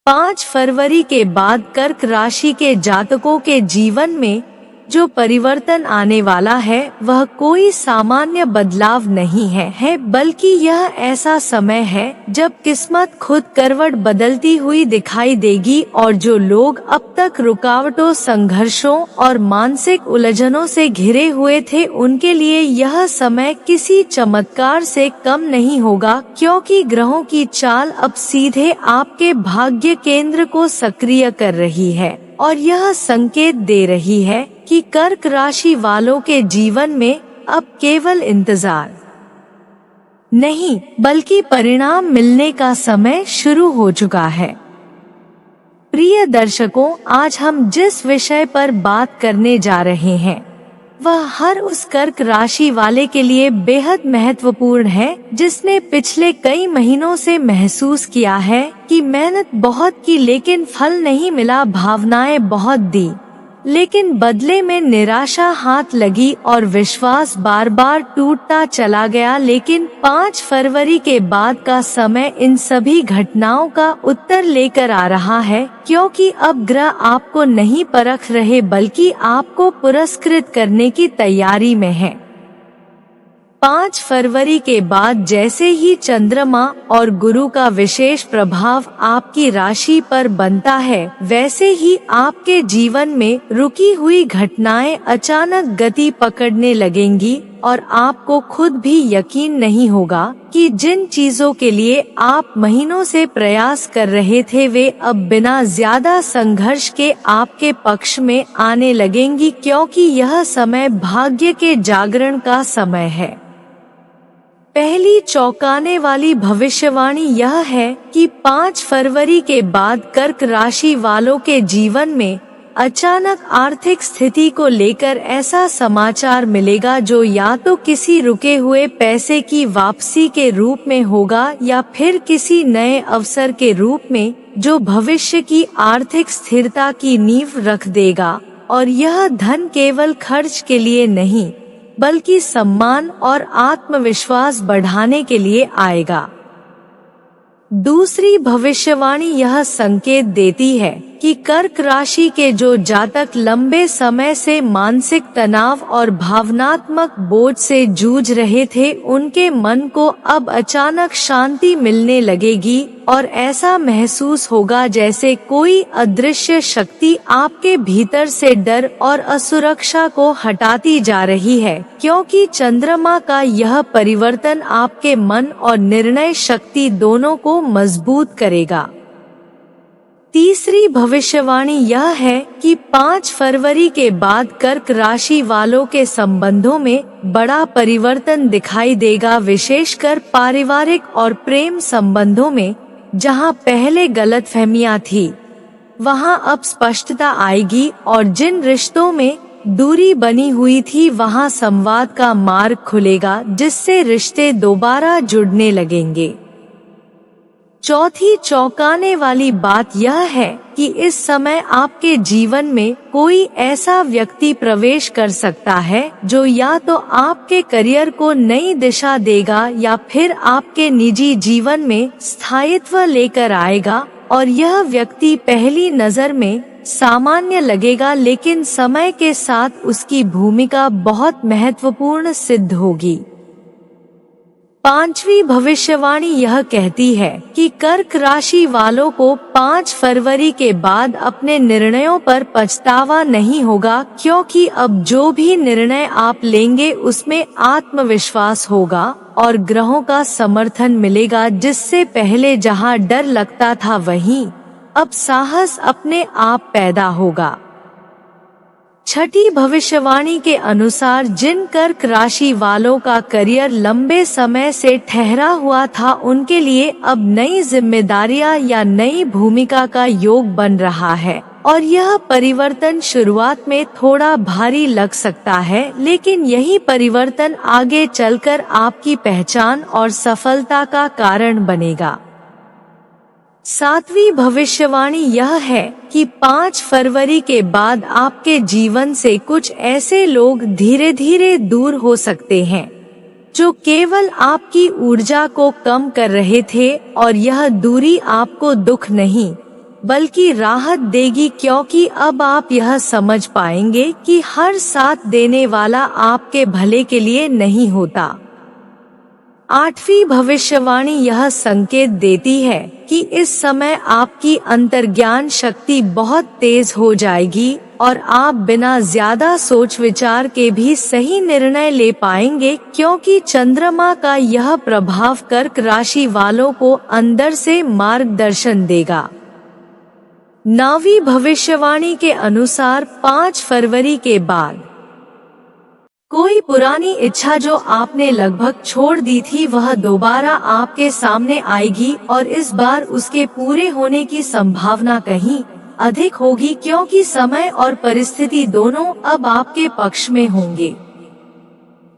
5 फरवरी के बाद कर्क राशि के जातकों के जीवन में जो परिवर्तन आने वाला है वह कोई सामान्य बदलाव नहीं है, बल्कि यह ऐसा समय है जब किस्मत खुद करवट बदलती हुई दिखाई देगी और जो लोग अब तक रुकावटों, संघर्षों और मानसिक उलझनों से घिरे हुए थे उनके लिए यह समय किसी चमत्कार से कम नहीं होगा, क्योंकि ग्रहों की चाल अब सीधे आपके भाग्य केंद्र को सक्रिय कर रही है और यह संकेत दे रही है कि कर्क राशि वालों के जीवन में अब केवल इंतजार नहीं बल्कि परिणाम मिलने का समय शुरू हो चुका है। प्रिय दर्शकों, आज हम जिस विषय पर बात करने जा रहे हैं वह हर उस कर्क राशि वाले के लिए बेहद महत्वपूर्ण है जिसने पिछले कई महीनों से महसूस किया है कि मेहनत बहुत की लेकिन फल नहीं मिला, भावनाएं बहुत दी लेकिन बदले में निराशा हाथ लगी और विश्वास बार बार टूटता चला गया। लेकिन 5 फरवरी के बाद का समय इन सभी घटनाओं का उत्तर लेकर आ रहा है, क्योंकि अब ग्रह आपको नहीं परख रहे बल्कि आपको पुरस्कृत करने की तैयारी में है। 5 फरवरी के बाद जैसे ही चंद्रमा और गुरु का विशेष प्रभाव आपकी राशि पर बनता है, वैसे ही आपके जीवन में रुकी हुई घटनाएं अचानक गति पकड़ने लगेंगी और आपको खुद भी यकीन नहीं होगा कि जिन चीजों के लिए आप महीनों से प्रयास कर रहे थे वे अब बिना ज्यादा संघर्ष के आपके पक्ष में आने लगेंगी, क्योंकि यह समय भाग्य के जागरण का समय है। पहली चौंकाने वाली भविष्यवाणी यह है कि 5 फरवरी के बाद कर्क राशि वालों के जीवन में अचानक आर्थिक स्थिति को लेकर ऐसा समाचार मिलेगा जो या तो किसी रुके हुए पैसे की वापसी के रूप में होगा या फिर किसी नए अवसर के रूप में जो भविष्य की आर्थिक स्थिरता की नींव रख देगा। और यह धन केवल खर्च के लिए नहीं बल्कि सम्मान और आत्मविश्वास बढ़ाने के लिए आएगा। दूसरी भविष्यवाणी यह संकेत देती है कि कर्क राशि के जो जातक लंबे समय से मानसिक तनाव और भावनात्मक बोझ से जूझ रहे थे उनके मन को अब अचानक शांति मिलने लगेगी और ऐसा महसूस होगा जैसे कोई अदृश्य शक्ति आपके भीतर से डर और असुरक्षा को हटाती जा रही है, क्योंकि चंद्रमा का यह परिवर्तन आपके मन और निर्णय शक्ति दोनों को मजबूत करेगा। तीसरी भविष्यवाणी यह है कि 5 फरवरी के बाद कर्क राशि वालों के संबंधों में बड़ा परिवर्तन दिखाई देगा, विशेषकर पारिवारिक और प्रेम संबंधों में। जहां पहले गलतफहमियां थी वहां अब स्पष्टता आएगी और जिन रिश्तों में दूरी बनी हुई थी वहां संवाद का मार्ग खुलेगा, जिससे रिश्ते दोबारा जुड़ने लगेंगे। चौथी चौंकाने वाली बात यह है कि इस समय आपके जीवन में कोई ऐसा व्यक्ति प्रवेश कर सकता है जो या तो आपके करियर को नई दिशा देगा या फिर आपके निजी जीवन में स्थायित्व लेकर आएगा। और यह व्यक्ति पहली नजर में सामान्य लगेगा लेकिन समय के साथ उसकी भूमिका बहुत महत्वपूर्ण सिद्ध होगी। पांचवी भविष्यवाणी यह कहती है कि कर्क राशि वालों को 5 फरवरी के बाद अपने निर्णयों पर पछतावा नहीं होगा, क्योंकि अब जो भी निर्णय आप लेंगे उसमें आत्मविश्वास होगा और ग्रहों का समर्थन मिलेगा, जिससे पहले जहां डर लगता था वहीं अब साहस अपने आप पैदा होगा। छठी भविष्यवाणी के अनुसार जिन कर्क राशि वालों का करियर लंबे समय से ठहरा हुआ था उनके लिए अब नई जिम्मेदारियां या नई भूमिका का योग बन रहा है और यह परिवर्तन शुरुआत में थोड़ा भारी लग सकता है, लेकिन यही परिवर्तन आगे चलकर आपकी पहचान और सफलता का कारण बनेगा। सातवीं भविष्यवाणी यह है कि 5 फरवरी के बाद आपके जीवन से कुछ ऐसे लोग धीरे धीरे दूर हो सकते हैं जो केवल आपकी ऊर्जा को कम कर रहे थे, और यह दूरी आपको दुख नहीं बल्कि राहत देगी, क्योंकि अब आप यह समझ पाएंगे कि हर साथ देने वाला आपके भले के लिए नहीं होता। 8वीं भविष्यवाणी यह संकेत देती है कि इस समय आपकी अंतर्ज्ञान शक्ति बहुत तेज हो जाएगी और आप बिना ज्यादा सोच विचार के भी सही निर्णय ले पाएंगे, क्योंकि चंद्रमा का यह प्रभाव कर्क राशि वालों को अंदर से मार्गदर्शन देगा। 9वीं भविष्यवाणी के अनुसार 5 फरवरी के बाद कोई पुरानी इच्छा जो आपने लगभग छोड़ दी थी वह दोबारा आपके सामने आएगी और इस बार उसके पूरे होने की संभावना कहीं अधिक होगी, क्योंकि समय और परिस्थिति दोनों अब आपके पक्ष में होंगे।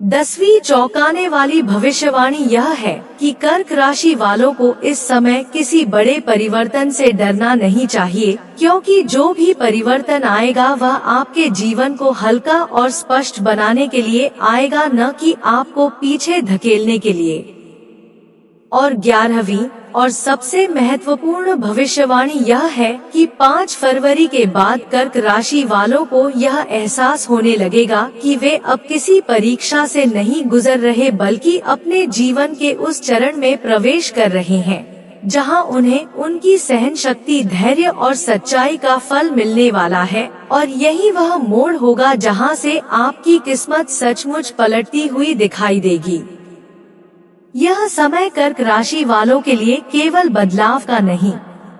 10वीं चौंकाने वाली भविष्यवाणी यह है कि कर्क राशि वालों को इस समय किसी बड़े परिवर्तन से डरना नहीं चाहिए, क्योंकि जो भी परिवर्तन आएगा वह आपके जीवन को हल्का और स्पष्ट बनाने के लिए आएगा, न कि आपको पीछे धकेलने के लिए। और 11वीं और सबसे महत्वपूर्ण भविष्यवाणी यह है कि 5 फरवरी के बाद कर्क राशि वालों को यह एहसास होने लगेगा कि वे अब किसी परीक्षा से नहीं गुजर रहे, बल्कि अपने जीवन के उस चरण में प्रवेश कर रहे हैं जहां उन्हें उनकी सहन शक्ति, धैर्य और सच्चाई का फल मिलने वाला है। और यही वह मोड़ होगा जहां से आपकी किस्मत सचमुच पलटती हुई दिखाई देगी। यह समय कर्क राशि वालों के लिए केवल बदलाव का नहीं,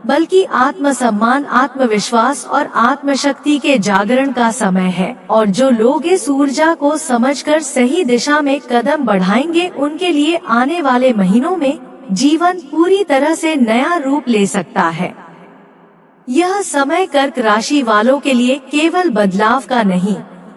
बल्कि आत्मसम्मान, आत्मविश्वास और आत्मशक्ति के जागरण का समय है। और जो लोग इस ऊर्जा को समझकर सही दिशा में कदम बढ़ाएंगे, उनके लिए आने वाले महीनों में जीवन पूरी तरह से नया रूप ले सकता है। यह समय कर्क राशि वालों के लिए केवल बदलाव का नहीं,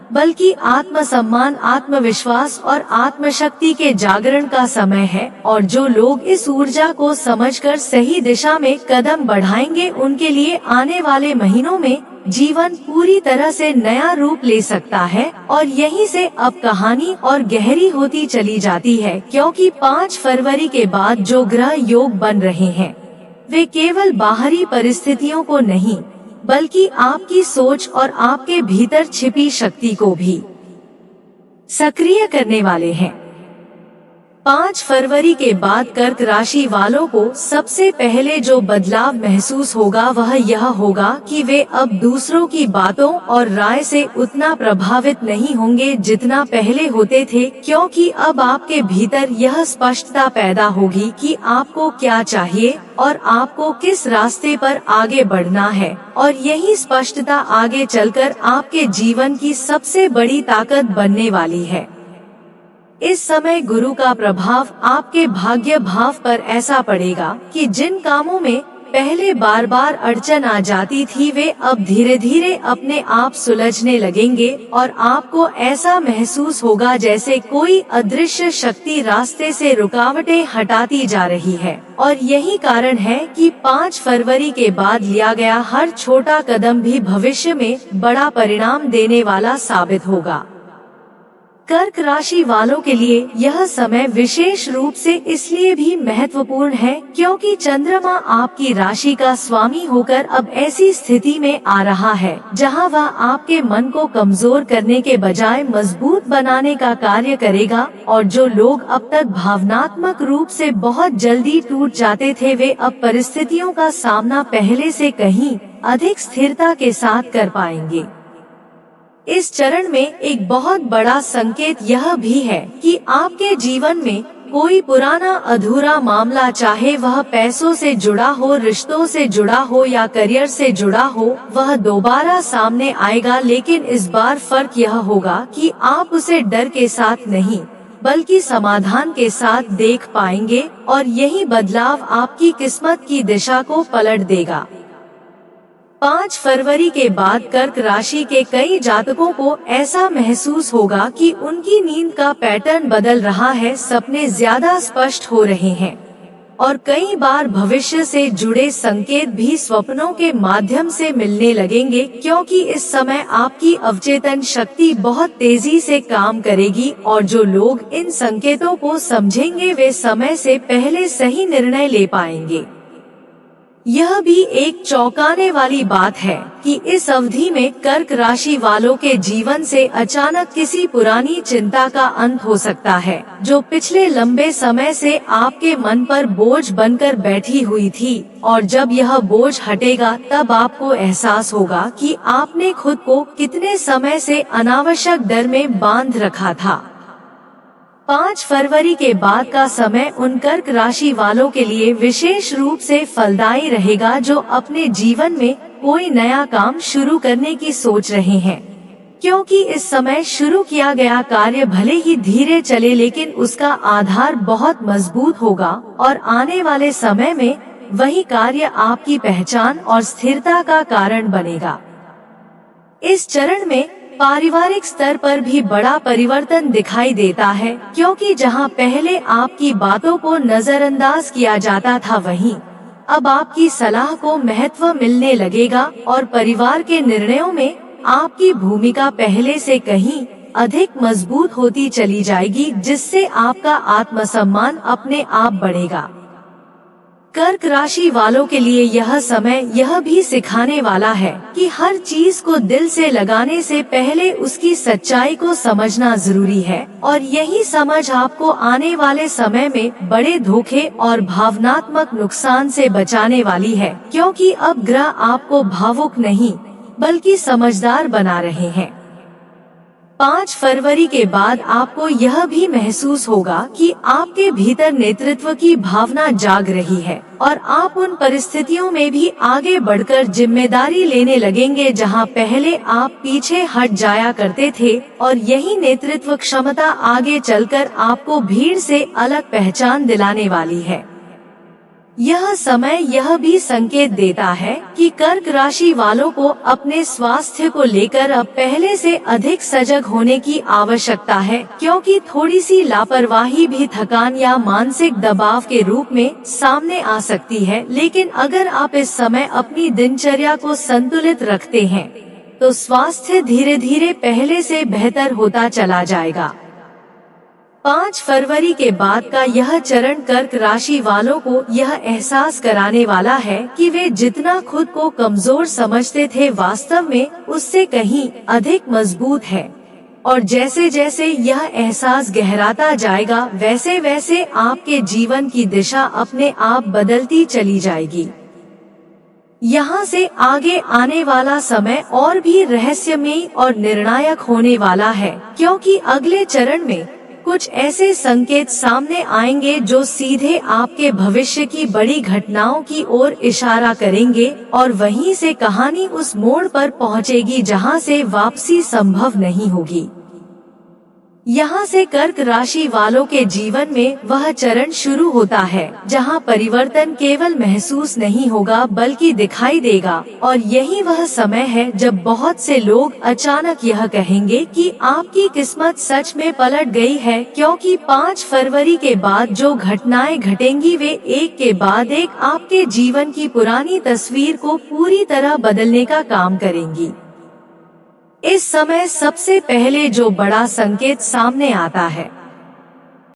बल्कि आत्मसम्मान, आत्मविश्वास और आत्मशक्ति के जागरण का समय है। और जो लोग इस ऊर्जा को समझकर सही दिशा में कदम बढ़ाएंगे, उनके लिए आने वाले महीनों में जीवन पूरी तरह से नया रूप ले सकता है। और यहीं से अब कहानी और गहरी होती चली जाती है, क्योंकि 5 फरवरी के बाद जो ग्रह योग बन रहे हैं वे केवल बाहरी परिस्थितियों को नहीं, बल्कि आपकी सोच और आपके भीतर छिपी शक्ति को भी सक्रिय करने वाले हैं। 5 फरवरी के बाद कर्क राशि वालों को सबसे पहले जो बदलाव महसूस होगा वह यह होगा कि वे अब दूसरों की बातों और राय से उतना प्रभावित नहीं होंगे जितना पहले होते थे, क्योंकि अब आपके भीतर यह स्पष्टता पैदा होगी कि आपको क्या चाहिए और आपको किस रास्ते पर आगे बढ़ना है। और यही स्पष्टता आगे चलकर आपके जीवन की सबसे बड़ी ताकत बनने वाली है। इस समय गुरु का प्रभाव आपके भाग्य भाव पर ऐसा पड़ेगा कि जिन कामों में पहले बार बार अड़चन आ जाती थी, वे अब धीरे धीरे अपने आप सुलझने लगेंगे और आपको ऐसा महसूस होगा जैसे कोई अदृश्य शक्ति रास्ते से रुकावटें हटाती जा रही है। और यही कारण है कि 5 फरवरी के बाद लिया गया हर छोटा कदम भी भविष्य में बड़ा परिणाम देने वाला साबित होगा। कर्क राशि वालों के लिए यह समय विशेष रूप से इसलिए भी महत्वपूर्ण है क्योंकि चंद्रमा आपकी राशि का स्वामी होकर अब ऐसी स्थिति में आ रहा है जहां वह आपके मन को कमजोर करने के बजाय मजबूत बनाने का कार्य करेगा। और जो लोग अब तक भावनात्मक रूप से बहुत जल्दी टूट जाते थे, वे अब परिस्थितियों का सामना पहले से कहीं अधिक स्थिरता के साथ कर पाएंगे। इस चरण में एक बहुत बड़ा संकेत यह भी है कि आपके जीवन में कोई पुराना अधूरा मामला, चाहे वह पैसों से जुड़ा हो, रिश्तों से जुड़ा हो या करियर से जुड़ा हो, वह दोबारा सामने आएगा। लेकिन इस बार फर्क यह होगा कि आप उसे डर के साथ नहीं, बल्कि समाधान के साथ देख पाएंगे। और यही बदलाव आपकी किस्मत की दिशा को पलट देगा। 5 फरवरी के बाद कर्क राशि के कई जातकों को ऐसा महसूस होगा कि उनकी नींद का पैटर्न बदल रहा है, सपने ज्यादा स्पष्ट हो रहे हैं और कई बार भविष्य से जुड़े संकेत भी स्वप्नों के माध्यम से मिलने लगेंगे, क्योंकि इस समय आपकी अवचेतन शक्ति बहुत तेजी से काम करेगी। और जो लोग इन संकेतों को समझेंगे वे समय से पहले सही निर्णय ले पाएंगे। यह भी एक चौंकाने वाली बात है कि इस अवधि में कर्क राशि वालों के जीवन से अचानक किसी पुरानी चिंता का अंत हो सकता है, जो पिछले लंबे समय से आपके मन पर बोझ बनकर बैठी हुई थी, और जब यह बोझ हटेगा तब आपको एहसास होगा कि आपने खुद को कितने समय से अनावश्यक डर में बांध रखा था। 5 फरवरी के बाद का समय उन कर्क राशि वालों के लिए विशेष रूप से फलदायी रहेगा जो अपने जीवन में कोई नया काम शुरू करने की सोच रहे हैं, क्योंकि इस समय शुरू किया गया कार्य भले ही धीरे चले लेकिन उसका आधार बहुत मजबूत होगा और आने वाले समय में वही कार्य आपकी पहचान और स्थिरता का कारण बनेगा। इस चरण में पारिवारिक स्तर पर भी बड़ा परिवर्तन दिखाई देता है, क्योंकि जहां पहले आपकी बातों को नजरअंदाज किया जाता था वहीं अब आपकी सलाह को महत्व मिलने लगेगा और परिवार के निर्णयों में आपकी भूमिका पहले से कहीं अधिक मजबूत होती चली जाएगी, जिससे आपका आत्मसम्मान अपने आप बढ़ेगा। कर्क राशि वालों के लिए यह समय यह भी सिखाने वाला है कि हर चीज को दिल से लगाने से पहले उसकी सच्चाई को समझना जरूरी है, और यही समझ आपको आने वाले समय में बड़े धोखे और भावनात्मक नुकसान से बचाने वाली है, क्योंकि अब ग्रह आपको भावुक नहीं बल्कि समझदार बना रहे हैं। 5 फरवरी के बाद आपको यह भी महसूस होगा कि आपके भीतर नेतृत्व की भावना जाग रही है और आप उन परिस्थितियों में भी आगे बढ़कर जिम्मेदारी लेने लगेंगे जहां पहले आप पीछे हट जाया करते थे, और यही नेतृत्व क्षमता आगे चलकर आपको भीड़ से अलग पहचान दिलाने वाली है। यह समय यह भी संकेत देता है कि कर्क राशि वालों को अपने स्वास्थ्य को लेकर अब पहले से अधिक सजग होने की आवश्यकता है, क्योंकि थोड़ी सी लापरवाही भी थकान या मानसिक दबाव के रूप में सामने आ सकती है। लेकिन अगर आप इस समय अपनी दिनचर्या को संतुलित रखते हैं तो स्वास्थ्य धीरे धीरे पहले से बेहतर होता चला जाएगा। 5 फरवरी के बाद का यह चरण कर्क राशि वालों को यह एहसास कराने वाला है कि वे जितना खुद को कमजोर समझते थे वास्तव में उससे कहीं अधिक मजबूत है, और जैसे जैसे यह एहसास गहराता जाएगा वैसे वैसे आपके जीवन की दिशा अपने आप बदलती चली जाएगी। यहाँ से आगे आने वाला समय और भी रहस्यमयी और निर्णायक होने वाला है, क्योंकि अगले चरण में कुछ ऐसे संकेत सामने आएंगे जो सीधे आपके भविष्य की बड़ी घटनाओं की ओर इशारा करेंगे, और वहीं से कहानी उस मोड़ पर पहुंचेगी जहां से वापसी संभव नहीं होगी। यहाँ से कर्क राशि वालों के जीवन में वह चरण शुरू होता है जहाँ परिवर्तन केवल महसूस नहीं होगा बल्कि दिखाई देगा, और यही वह समय है जब बहुत से लोग अचानक यह कहेंगे कि आपकी किस्मत सच में पलट गई है, क्योंकि 5 फरवरी के बाद जो घटनाएं घटेंगी वे एक के बाद एक आपके जीवन की पुरानी तस्वीर को पूरी तरह बदलने का काम करेंगी। इस समय सबसे पहले जो बड़ा संकेत सामने आता है